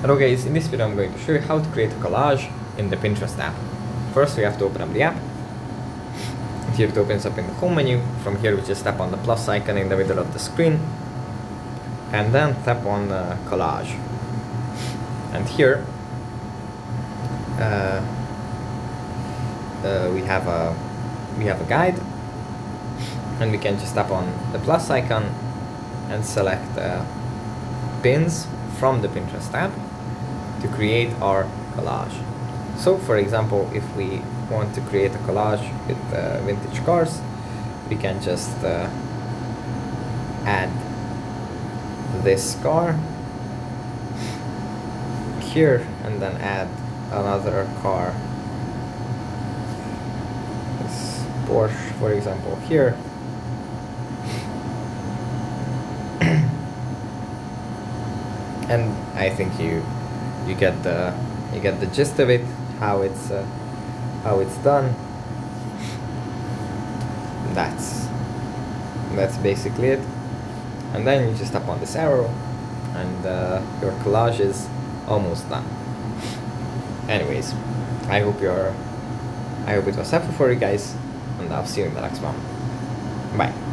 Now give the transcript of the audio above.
Hello guys, in this video I'm going to show you how to create a collage in the Pinterest app. First we have to open up the app. And here it opens up in the home menu. From here we just tap on the plus icon in the middle of the screen. And then tap on collage. And here we have a guide. And we can just tap on the plus icon and select pins from the Pinterest tab to create our collage. So for example, if we want to create a collage with vintage cars, we can just add this car here and then add another car, this Porsche for example here. And I think you get the gist of it, how it's done. That's basically it. And then you just tap on this arrow, and your collage is almost done. Anyways, I hope it was helpful for you guys, and I'll see you in the next one. Bye.